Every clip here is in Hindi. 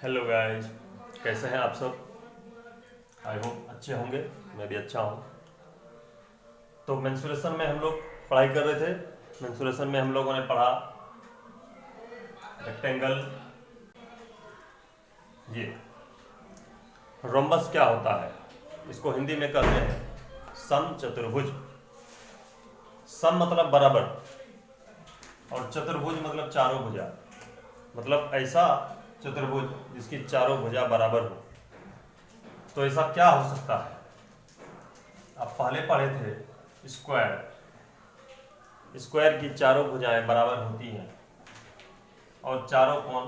हेलो गाइस, कैसे हैं आप सब। आई होप अच्छे होंगे। मैं भी अच्छा हूँ। तो मेंसुरेशन में हम लोग पढ़ाई कर रहे थे। मेंसुरेशन में हम लोगों ने पढ़ा रेक्टेंगल, ये रोम्बस क्या होता है, इसको हिंदी में कहते हैं समचतुर्भुज। सम मतलब बराबर और चतुर्भुज मतलब चारों भुजा, मतलब ऐसा चतुर्भुज जिसकी चारों भुजा बराबर हो। तो ऐसा क्या हो सकता है। आप पहले पढ़े थे स्क्वायर। स्क्वायर की चारों भुजाएं बराबर होती हैं और चारों कोण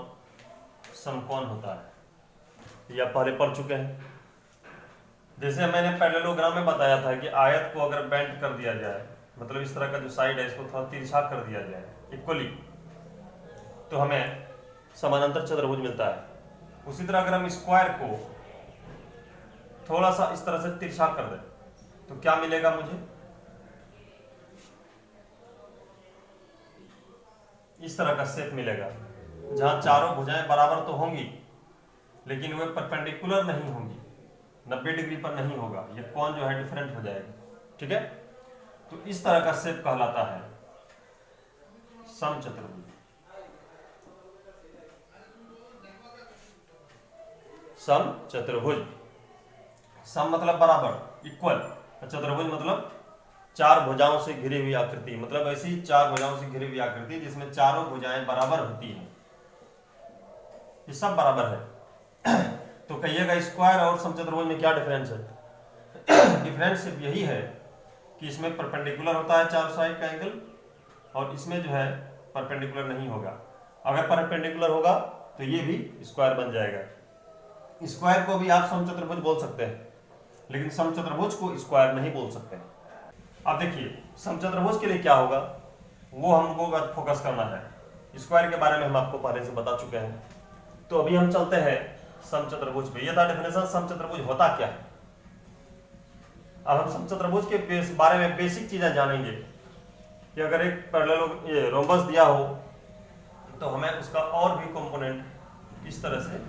समकोण होता है। यह पहले पढ़ चुके हैं। जैसे मैंने पैरेललोग्राम में बताया था कि आयत को अगर बेंड कर दिया जाए, मतलब इस तरह का जो साइड है इसको थोड़ा तिरछा कर दिया जाए इक्वली, तो हमें समानांतर चतुर्भुज मिलता है। उसी तरह अगर हम स्क्वायर को थोड़ा सा इस तरह से तिरछा कर दें तो क्या मिलेगा मुझे, इस तरह का शेप मिलेगा जहां चारों भुजाएं बराबर तो होंगी लेकिन वे परपेंडिकुलर नहीं होंगी, 90 डिग्री पर नहीं होगा। ये कोण जो है डिफरेंट हो जाएगा। ठीक है, तो इस तरह का शेप कहलाता है समचतुर्भुज। समचतुर्भुज, सम मतलब बराबर, इक्वल, चतुर्भुज मतलब चार भुजाओं से घिरी हुई आकृति, मतलब ऐसी चार भुजाओं से घिरी हुई आकृति जिसमें चारों भुजाएं बराबर होती हैं। ये सब बराबर है। तो कहिएगा स्क्वायर और समचतुर्भुज में क्या डिफरेंस है। डिफरेंस सिर्फ यही है कि इसमें परपेंडिकुलर होता है चारों साइड का एंगल और इसमें जो है परपेंडिकुलर नहीं होगा। अगर परपेंडिकुलर होगा तो ये भी स्क्वायर बन जाएगा। स्क्वायर को भी आप समचतुर्भुज बोल सकते हैं लेकिन समचतुर्भुज को स्क्वायर नहीं बोल सकते। अब देखिए समचतुर्भुज के लिए क्या होगा वो हमको फोकस करना है। स्क्वायर के बारे में हम आपको पहले से बता चुके हैं। तो अभी हम चलते हैं समचतुर्भुज पे। ये था डेफिनेशन समचतुर्भुज होता क्या है। अब हम समचतुर्भुज के बारे में बेसिक चीजें जानेंगे कि अगर एक पैरेलल रोम्बस दिया हो तो हमें उसका और भी कंपोनेंट इस तरह से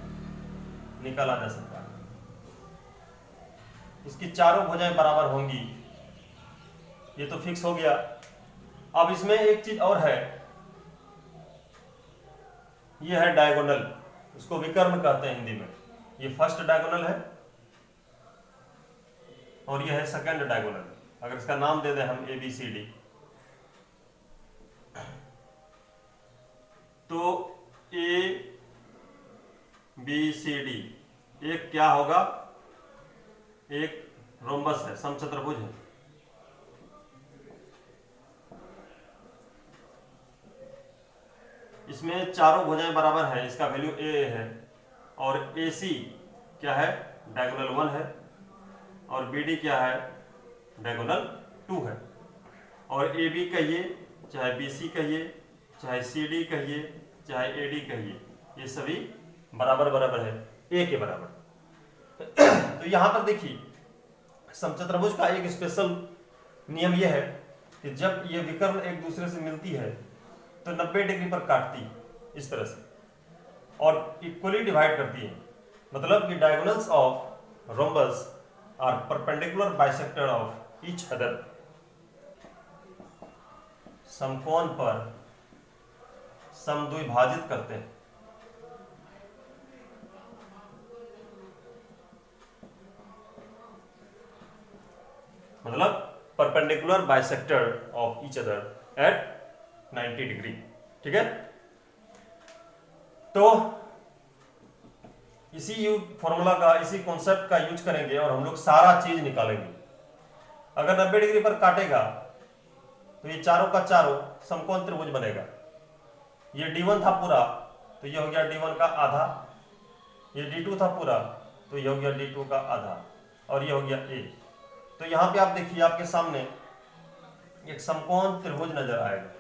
निकाला जा सकता है। इसकी चारों भुजाएं बराबर होंगी, ये तो फिक्स हो गया। अब इसमें एक चीज और है, ये है डायगोनल, उसको विकर्ण कहते हैं हिंदी में। ये फर्स्ट डायगोनल है और ये है सेकंड डायगोनल। अगर इसका नाम दे दें हम ए बी सी डी, तो ए बी सी डी एक क्या होगा, एक रोम्बस है, समचतुर्भुज है। इसमें चारों भुजाएं बराबर हैं, इसका वैल्यू ए है और ए सी क्या है, डायगोनल 1 है और बी डी क्या है, डायगोनल 2 है। और ए बी कहिए चाहे बी सी कहिए चाहे सी डी कहिए चाहे ए डी कहिए, ये सभी बराबर बराबर है, ए के बराबर। तो यहां पर देखिए समचतुर्भुज का एक स्पेशल नियम यह है कि जब ये विकर्ण एक दूसरे से मिलती है तो 90 डिग्री पर काटती इस तरह से और इक्वली डिवाइड करती है। मतलब कि diagonals of rhombus are perpendicular bisector of each other. समकोण पर समद्विभाजित करते हैं। मतलब perpendicular bisector of each other at 90 degree. ठीक है, तो इसी फॉर्मूला का, इसी कॉन्सेप्ट का यूज करेंगे और हम लोग सारा चीज निकालेंगे। अगर 90 डिग्री पर काटेगा तो ये चारों का चारों समकोण त्रिभुज बनेगा। ये D1 था पूरा तो ये हो गया D1 का आधा, ये D2 था पूरा तो ये हो गया D2 का आधा और ये हो गया A। तो यहां पे आप देखिए आपके सामने एक समकोण त्रिभुज नजर आएगा।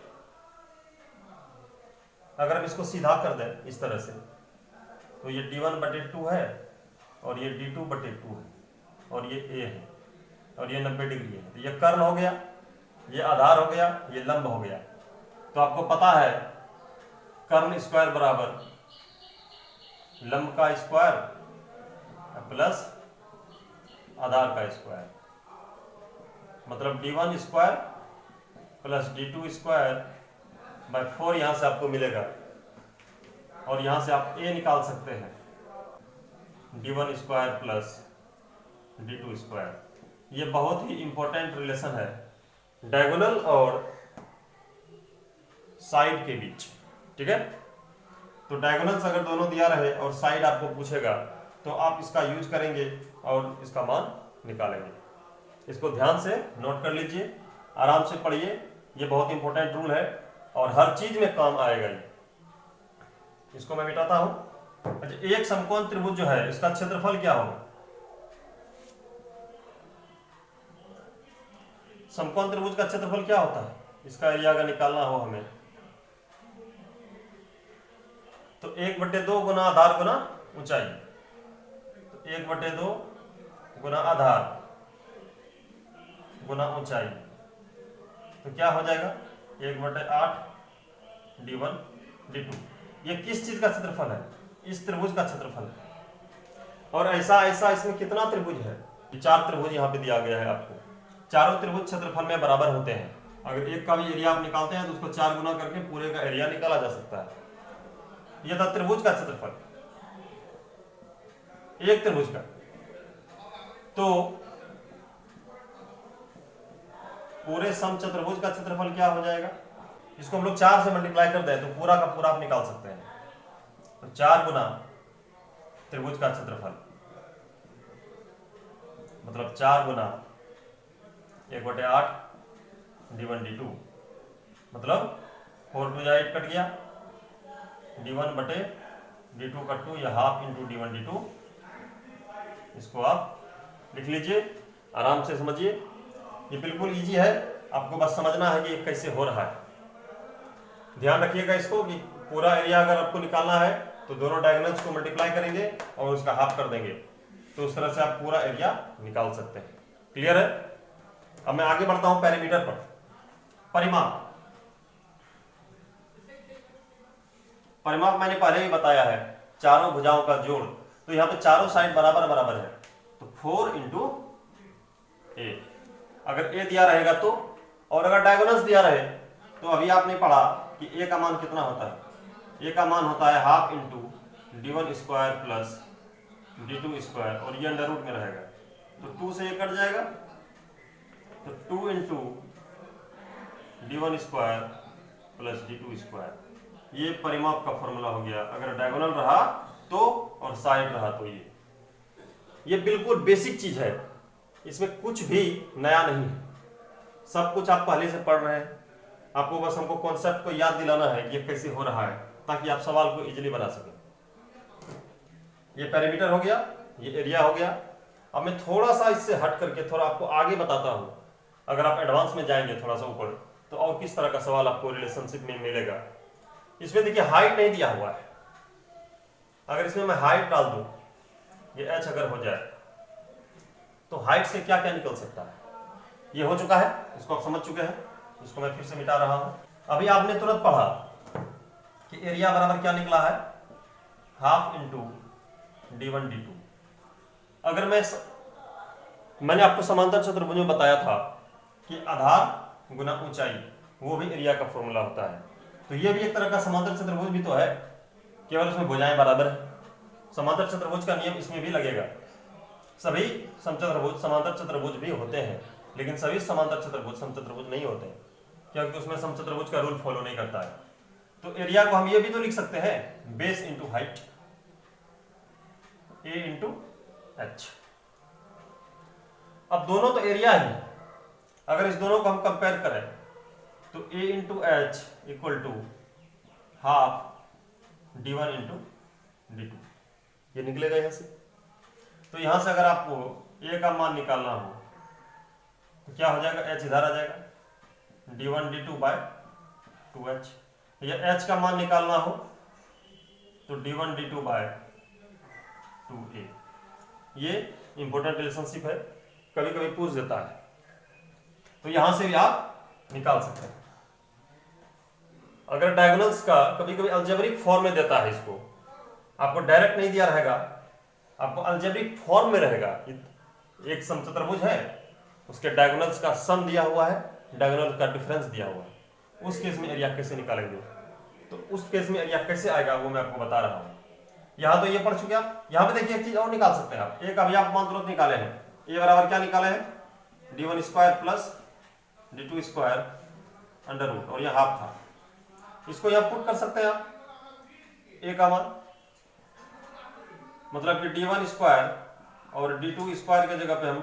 अगर हम इसको सीधा कर दें इस तरह से तो ये D1/2 है और ये D2/2 है और ये A है और ये 90 डिग्री है। तो ये कर्ण हो गया, ये आधार हो गया, ये लंब हो गया। तो आपको पता है कर्ण स्क्वायर बराबर लंब का स्क्वायर प्लस आधार का स्क्वायर, मतलब d1 square plus d2 square by 4 यहां से आपको मिलेगा, और यहां से आप a निकाल सकते हैं, d1 square plus d2 square. ये बहुत ही इंपॉर्टेंट रिलेशन है डायगोनल और साइड के बीच, ठीक है। तो डायगोनल्स अगर दोनों दिया रहे और साइड आपको पूछेगा तो आप इसका यूज करेंगे और इसका मान निकालेंगे। इसको ध्यान से नोट कर लीजिए, आराम से पढ़िए, ये बहुत इंपॉर्टेंट रूल है और हर चीज में काम आएगा ये। इसको मैं मिटाता हूं। अच्छा, एक समकोण त्रिभुज जो है इसका क्षेत्रफल क्या होगा? समकोण त्रिभुज का क्षेत्रफल क्या होता है? इसका एरिया अगर निकालना हो हमें तो 1/2 गुना आधार गुना ऊंचाई, तो 1/2 गुना आधार गुना ऊंचाई, तो क्या हो जाएगा 1/8 d1 d2। ये किस चीज का क्षेत्रफल है? इस त्रिभुज का क्षेत्रफल है। और ऐसा ऐसा इसमें कितना त्रिभुज है? 4 त्रिभुज यहाँ पे दिया गया है आपको। चारों त्रिभुज क्षेत्रफल में बराबर होते हैं। अगर एक का भी एरिया आप निकालते हैं तो उसको 4 गुना करके पूरे का एरिया निकाला जा सकता है। यह था त्रिभुज का क्षेत्रफल, एक त्रिभुज का। तो पूरे समचतुर्भुज का क्षेत्रफल क्या हो जाएगा? इसको हम लोग 4 से मल्टीप्लाई कर दें तो पूरा का पूरा आप निकाल सकते हैं। तो 4 गुना त्रिभुज का क्षेत्रफल, मतलब 4 गुना 1/8 d1 d2, मतलब 4 2 8 कट गया, d1/d2 का 2, या हाफ इंटू d1 d2। इसको आप लिख लीजिए, आराम से समझिए, ये बिल्कुल इजी है, आपको बस समझना है कि ये कैसे हो रहा है। ध्यान रखिएगा इसको कि पूरा एरिया अगर आपको निकालना है तो दोनों डायगोनल्स को मल्टीप्लाई करेंगे और उसका हाफ कर देंगे, तो उस तरह से आप पूरा एरिया निकाल सकते हैं। क्लियर है? अब मैं आगे बढ़ता हूं पैरामीटर पर। परिमाप, परिमाप मैंने पहले ही बताया है, चारों भुजाओं का जोड़। तो यहाँ पे चारों साइड बराबर बराबर है, तो 4 इंटू ए। अगर ए दिया रहेगा तो, और अगर डायगोनल्स दिया रहे तो अभी आपने पढ़ा कि ए का मान कितना होता है? ए का मान होता है half into d1 square plus d2 square, और ये अंडर रूट में रहेगा तो 2 से ये कट जाएगा, तो 2 into d1 square plus d2 square. ये परिमाप का फॉर्मूला हो गया। अगर डायगोनल रहा तो और साइड रहा तो ये बिल्कुल बेसिक चीज है, इसमें कुछ भी नया नहीं है, सब कुछ आप पहले से पढ़ रहे हैं। आपको बस हमको कॉन्सेप्ट को याद दिलाना है कि ये कैसे हो रहा है, ताकि आप सवाल को इजीली बना सकें। ये पैरामीटर हो गया, ये एरिया हो गया। अब मैं थोड़ा सा इससे हट करके थोड़ा आपको आगे बताता हूं। अगर आप एडवांस में जाएंगे थोड़ा सा ऊपर, तो और किस तरह का सवाल आपको रिलेशनशिप में मिलेगा। इसमें देखिए हाइट नहीं दिया हुआ है, अगर इसमें मैं हाइट डाल दूं, ये h अगर हो जाए तो हाइट से क्या क्या निकल सकता है? ये हो चुका है, इसको आप समझ चुके हैं, इसको मैं फिर से मिटा रहा हूं। अभी आपने तुरंत पढ़ा कि एरिया बराबर क्या निकला है? Half into d1 d2। अगर मैंने आपको समांतर चतुर्भुज में बताया था कि आधार गुना ऊंचाई, वो भी एरिया का फॉर्मूला होता है। तो ये भी एक तरह का समांतर चतुर्भुज भी तो है, केवल उसमें भुजाएं बराबर है। समांतर चतुर्भुज का नियम इसमें भी लगेगा। सभी समचतुर्भुज समांतर चतुर्भुज भी होते हैं, लेकिन सभी समांतर चतुर्भुज समचतुर्भुज नहीं होते हैं, क्योंकि उसमें समचतुर्भुज का रूल फॉलो नहीं करता है। तो एरिया को हम ये भी तो लिख सकते हैं, बेस इंटू हाइट, ए इंटू एच। अब दोनों तो एरिया ही, अगर इस दोनों को हम कंपेयर करें तो a into H equal to half d1 into d2, ये निकलेगा यहां से। तो यहां से अगर आपको a का मान निकालना हो तो क्या हो जाएगा? h इधर आ जाएगा, d1 d2 बाय 2h। या h का मान निकालना हो तो d1 d2 बाय 2a। ये इंपॉर्टेंट रिलेशनशिप है, कभी कभी पूछ देता है, तो यहां से भी आप निकाल सकते हैं। अगर डायगोनल्स का कभी कभी अलजेब्रिक फॉर्म में देता है इसको, आपको डायरेक्ट नहीं दिया रहेगा, आपको अलजेब्रिक फॉर्म में रहेगा। एक समचतुर्भुज है, उसके डायगोनल्स का सम दिया हुआ है, डायगोनल का डिफरेंस दिया हुआ है, उस केस में एरिया कैसे निकालेंगे, तो उस केस में एरिया कैसे आएगा वो मैं आपको बता रहा हूं। यहां तो ये पढ़ चुके आप, यहां पे देखिए एक चीज और निकाल सकते हैं आप। एक अभी आप मान तुरंत निकाले हैं, ए बराबर क्या निकाले हैं, d1 square plus d2 square under root, और यह हाफ था, इसको यहां पुट कर सकते हैं आप, ए का मान मतलब कि d1 स्क्वायर और d2 स्क्वायर की जगह पे हम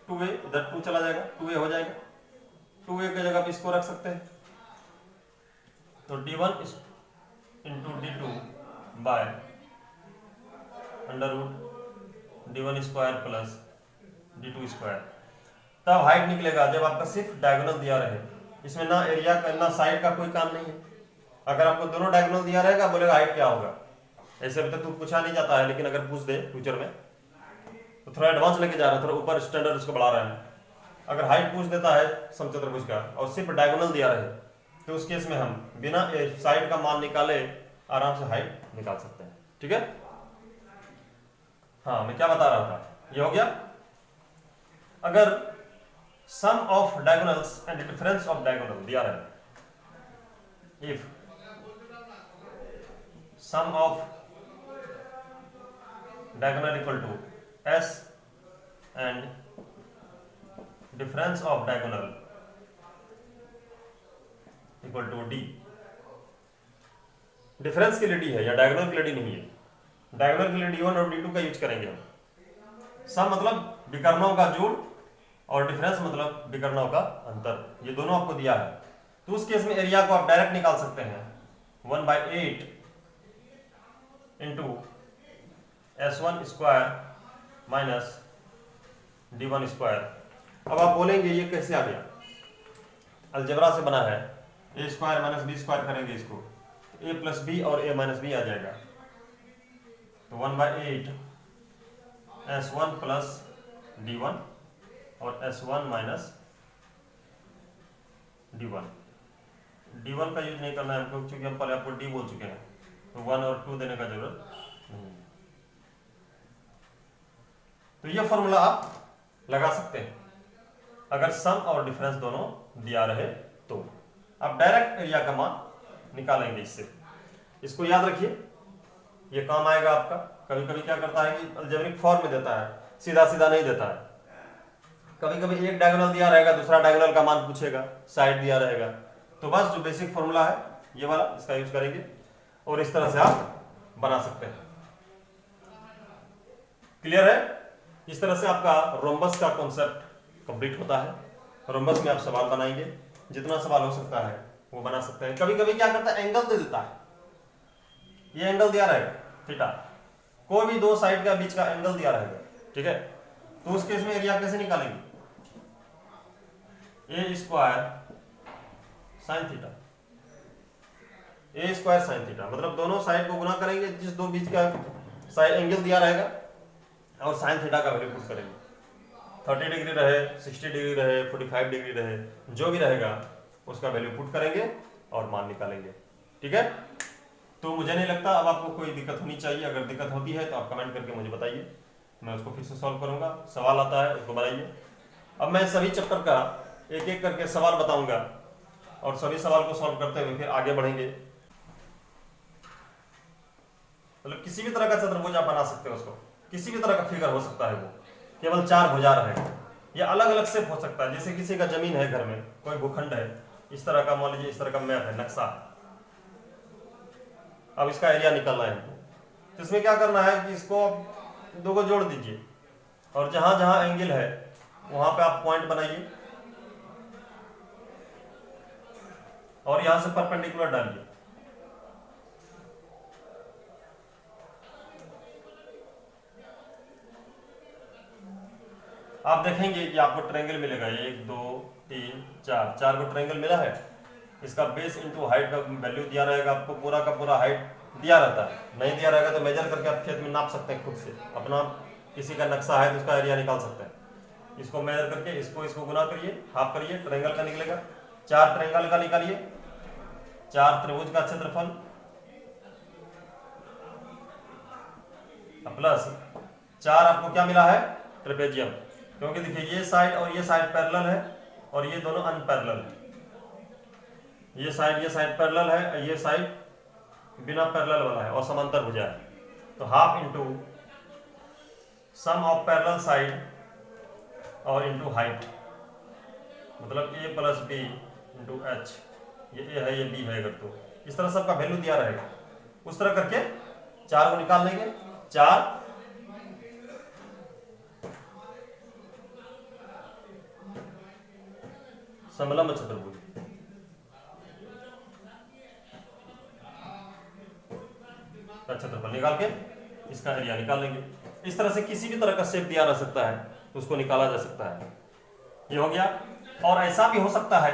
2a, इधर 2 चला जाएगा, 2a हो जाएगा, 2a की जगह पे इसको रख सकते हैं, तो d1 into d2 by under root d1 square plus d2 square. तब हाइट निकलेगा जब आपका सिर्फ डायगोनल दिया रहे, इसमें ना एरिया का ना साइड का कोई काम नहीं है। अगर आपको दोनों डायगोनल दिया रहेगा, बोलेगा हाइट क्या होगा, ऐसे अभी तक तो पूछा नहीं जाता है, लेकिन अगर पूछ दे फ्यूचर में तो थोड़ा एडवांस लेके जा रहा है, थोड़ा ऊपर स्टैंडर्ड उसको बढ़ा रहा है। अगर हाइट पूछ देता है समचतुर्भुज का और सिर्फ डायगोनल दिया रहे, तो उस केस में हम बिना साइड का मान निकाले आराम से हाइट निकाल सकते हैं। ठीक है, हाँ मैं क्या बता रहा था, ये हो गया। अगर sum of diagonals and difference of diagonal दिया रहे, if sum of diagonal equal to s and difference of diagonal equal to d, difference के लिए d है या डायगोनल के लिए d नहीं है, डायगोनल के लिए d1 और d2 का यूज करेंगे हम। सम मतलब विकर्णों का जोड़ और डिफरेंस मतलब विकर्णों का अंतर, ये दोनों आपको दिया है, तो उस केस में एरिया को आप डायरेक्ट निकाल सकते हैं, 1/8 into s1 square minus d1 square. अब आप बोलेंगे ये कैसे आ गया, अलजेब्रा से बना है, a square minus B square करेंगे इसको, a प्लस बी और a माइनस बी आ जाएगा, तो 1/8 s1 प्लस d1 और s1 माइनस d1। d1 का यूज नहीं करना है हमको, क्योंकि हम पहले आपको d बोल चुके हैं, तो 1 और 2 देने का जरूरत नहीं। तो ये फॉर्मूला आप लगा सकते हैं अगर सम और डिफरेंस दोनों दिया रहे, तो आप डायरेक्ट एरिया का मान निकालेंगे इससे। इसको याद रखिए, ये काम आएगा आपका। कभी कभी क्या करता है कि अलजेब्रिक फॉर्म में देता है, सीधा सीधा नहीं देता है। कभी कभी एक डायगोनल दिया रहेगा, दूसरा डायगोनल का मान पूछेगा, साइड दिया रहेगा, तो बस जो बेसिक फॉर्मूला है ये वाला, इसका यूज करेंगे और इस तरह से आप बना सकते हैं। क्लियर है? इस तरह से आपका रोम्बस का कॉन्सेप्ट कंप्लीट होता है। रोम्बस में आप सवाल बनाएंगे, जितना सवाल हो सकता है वो बना सकते हैं। कभी कभी क्या करता है, एंगल दे देता है, ये एंगल दिया रहेगा थीटा, कोई भी दो साइड का बीच का एंगल दिया रहेगा, ठीक है, तो उस केस में एरिया कैसे निकालेंगे, ए स्क्वायर साइन थीटा, ए स्क्वायर साइन थीटा, मतलब दोनों साइड को गुना करेंगे, जिस दो बीच का साइड एंगल दिया रहेगा और साइन थीटा का वैल्यू पुट करेंगे। 30 डिग्री रहे, 60 डिग्री रहे, 45 डिग्री रहे, जो भी रहेगा उसका वैल्यू पुट करेंगे और मान निकालेंगे। ठीक है, तो मुझे नहीं लगता अब आपको कोई दिक्कत होनी चाहिए। अगर दिक्कत होती है तो आप कमेंट करके मुझे बताइए, मैं उसको फिर से सॉल्व करूंगा। सवाल आता है उसको बनाइए। अब मैं सभी चैप्टर का एक एक करके सवाल बताऊंगा और सभी सवाल को सॉल्व करते हुए फिर आगे बढ़ेंगे। मतलब किसी भी तरह का चतुर्भुज आप बना सकते हो, उसको किसी भी तरह का फिगर हो सकता है, वो केवल 4 भुजा रहे, या अलग अलग शेप हो सकता है। जैसे किसी का जमीन है, घर में कोई भूखंड है, इस तरह का मान लीजिए, इस तरह का मैप है, नक्शा है, अब इसका एरिया निकालना है हमको। तो इसमें क्या करना है कि इसको दो को जोड़ दीजिए और जहां जहां एंगल है वहां पे आप पॉइंट बनाइए और यहां से परपेंडिकुलर डालिए। आप देखेंगे कि आपको ट्रायंगल मिलेगा, 1 2 3 4, 4 को ट्रायंगल मिला है। इसका बेस इंटू हाइट का वैल्यू दिया रहेगा, आपको पूरा का पूरा हाइट दिया रहता है। नहीं दिया रहेगा तो मेजर करके आप खेत में नाप सकते हैं खुद से, अपना किसी का नक्शा है तो उसका एरिया निकाल सकते हैं। इसको मेजर करके इसको गुना करिए, हाफ करिए, ट्रायंगल का निकलेगा। 4 ट्रायंगल का निकालिए, 4 त्रिभुज का क्षेत्रफल प्लस 4 आपको क्या मिला है, ट्रेपेजियम, क्योंकि देखिए ये साइड और ये साइड पैरेलल है और ये दोनों अनपैरेलल है। ये साइड पैरेलल है, ये साइड बिना पैरेलल वाला है और समांतर भुजा है। तो half into sum of parallel side और इंटू हाइट, मतलब a plus B into H, ये a है ये b है, अगर तो इस तरह सबका वैल्यू दिया रहेगा, उस तरह करके 4 को निकाल लेंगे। 4 समलंब चतुर्भुज, क्षेत्रफल निकाल के इसका एरिया निकाल लेंगे। इस तरह से किसी भी तरह का शेप दिया जा सकता है तो उसको निकाला जा सकता है। ये हो गया। और ऐसा भी हो सकता है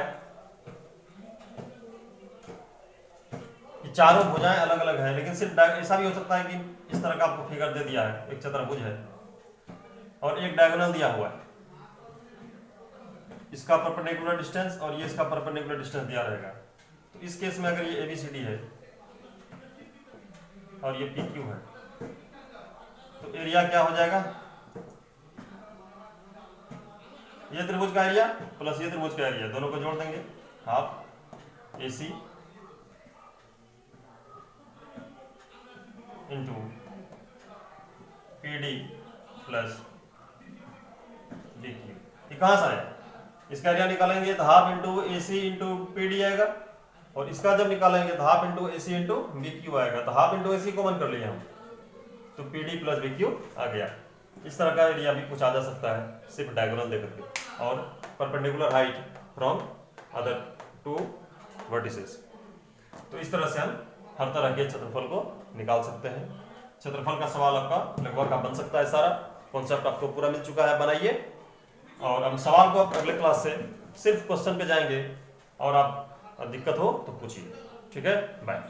कि चारों भुजाएं अलग अलग हैं, लेकिन सिर्फ ऐसा भी हो सकता है कि इस तरह का आपको फिगर दे दिया है, एक चतुर्भुज है और एक डायगोनल दिया हुआ है, इसका परपेंडिकुलर डिस्टेंस और ये इसका परपेंडिकुलर डिस्टेंस दिया रहेगा। तो इस केस में अगर ये ABCD है और ये PQ है तो एरिया क्या हो जाएगा, ये त्रिभुज का एरिया प्लस ये त्रिभुज का एरिया, दोनों को जोड़ देंगे, half AC into PD plus DQ। ये कहां से आया, इसका एरिया निकालेंगे तो half into AC into PD आएगा और इसका जब निकालेंगे तो half into AC into BQ आएगा। तो हाफ इंटू AC कॉमन कर लिए हम तो PD प्लस BQ आ गया। इस तरह का एरिया भी पूछा जा सकता है सिर्फ डायगोनल देकर के, और perpendicular height from other two vertices. तो इस तरह से हम हर तरह के क्षेत्रफल को निकाल सकते हैं। क्षेत्रफल का सवाल आपका लगभग बन सकता है, सारा कॉन्सेप्ट आपको पूरा मिल चुका है, बनाइए। और हम सवाल को अगले क्लास से सिर्फ क्वेश्चन पे जाएंगे और आप दिक्कत हो तो पूछिए। ठीक है, बाय।